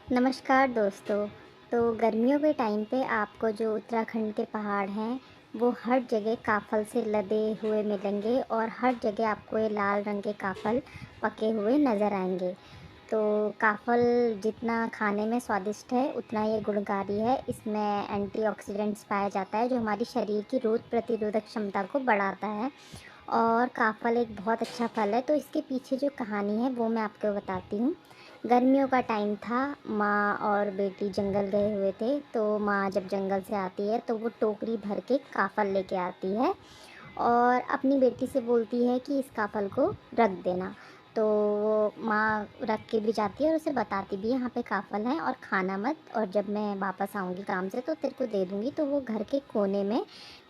नमस्कार दोस्तों। तो गर्मियों के टाइम पे आपको जो उत्तराखंड के पहाड़ हैं वो हर जगह काफ़ल से लदे हुए मिलेंगे और हर जगह आपको ये लाल रंग के काफ़ल पके हुए नज़र आएंगे। तो काफ़ल जितना खाने में स्वादिष्ट है उतना ये गुणकारी है। इसमें एंटीऑक्सीडेंट्स पाया जाता है जो हमारी शरीर की रोग प्रतिरोधक क्षमता को बढ़ाता है। और काफ़ल एक बहुत अच्छा फल है। तो इसके पीछे जो कहानी है वो मैं आपको बताती हूँ। गर्मियों का टाइम था, माँ और बेटी जंगल गए हुए थे। तो माँ जब जंगल से आती है तो वो टोकरी भर के काफ़ल लेके आती है और अपनी बेटी से बोलती है कि इस काफ़ल को रख देना। तो वो माँ रख के भी जाती है और उसे बताती भी है यहाँ पे काफ़ल है और खाना मत, और जब मैं वापस आऊँगी काम से तो तेरे को दे दूँगी। तो वो घर के कोने में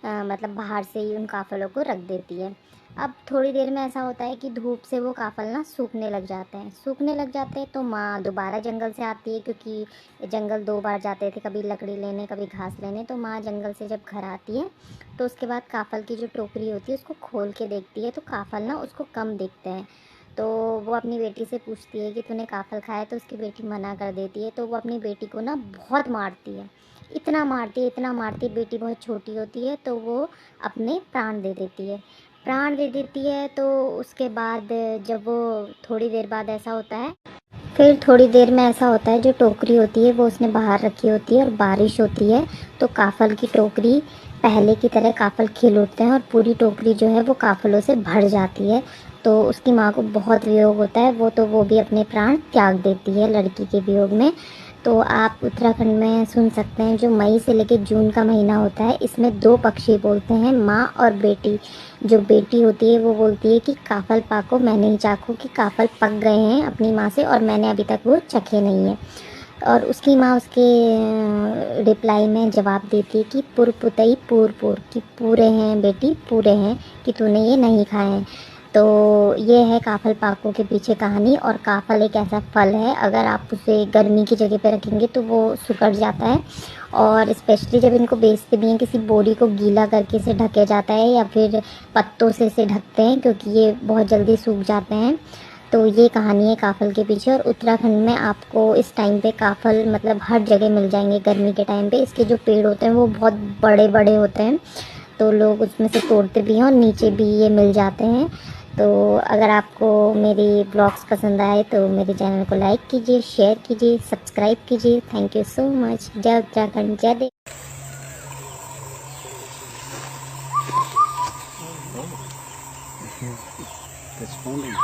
मतलब बाहर से ही उन काफ़लों को रख देती है। अब थोड़ी देर में ऐसा होता है कि धूप से वो काफ़ल ना सूखने लग जाते हैं। तो माँ दोबारा जंगल से आती है, क्योंकि जंगल 2 बार जाते थे, कभी लकड़ी लेने कभी घास लेने। तो माँ जंगल से जब घर आती है तो उसके बाद काफ़ल की जो टोकरी होती है उसको खोल के देखती है तो काफ़ल ना उसको कम दिखते हैं। तो वो अपनी बेटी से पूछती है कि तूने काफ़ल खाया? तो उसकी बेटी मना कर देती है। तो वो अपनी बेटी को ना बहुत मारती है, इतना मारती है। बेटी बहुत छोटी होती है तो वो अपने प्राण दे देती है। तो उसके बाद जब वो थोड़ी देर बाद ऐसा होता है, फिर थोड़ी देर में ऐसा होता है, जो टोकरी होती है वो उसने बाहर रखी होती है और बारिश होती है। तो काफ़ल की टोकरी पहले की तरह काफ़ल खिल उठते हैं और पूरी टोकरी जो है वो काफ़लों से भर जाती है। तो उसकी माँ को बहुत वियोग होता है, वो भी अपने प्राण त्याग देती है लड़की के वियोग में। तो आप उत्तराखंड में सुन सकते हैं, जो मई से लेकर जून का महीना होता है इसमें 2 पक्षी बोलते हैं, माँ और बेटी। जो बेटी होती है वो बोलती है कि काफ़ल पाको मैं नहीं चाखूँ, कि काफ़ल पक गए हैं अपनी माँ से और मैंने अभी तक वो चखे नहीं है। और उसकी माँ उसके रिप्लाई में जवाब देती है कि पुर पुतई पूर पूर, कि पूरे हैं बेटी पूरे हैं, कि तूने ये नहीं खाए हैं। तो ये है काफ़ल पाको के पीछे कहानी। और काफ़ल एक ऐसा फल है, अगर आप उसे गर्मी की जगह पे रखेंगे तो वो सिकुड़ जाता है। और स्पेशली जब इनको बेचते भी हैं, किसी बोरी को गीला करके इसे ढके जाता है या फिर पत्तों से इसे ढकते हैं, क्योंकि ये बहुत जल्दी सूख जाते हैं। तो ये कहानी है काफ़ल के पीछे। और उत्तराखंड में आपको इस टाइम पे काफ़ल मतलब हर जगह मिल जाएंगे। गर्मी के टाइम पे इसके जो पेड़ होते हैं वो बहुत बड़े बड़े होते हैं, तो लोग उसमें से तोड़ते भी हैं और नीचे भी ये मिल जाते हैं। तो अगर आपको मेरी ब्लॉग्स पसंद आए तो मेरे चैनल को लाइक कीजिए, शेयर कीजिए, सब्सक्राइब कीजिए। Thank you so much. जय उत्तराखंड, जय देव। Responding.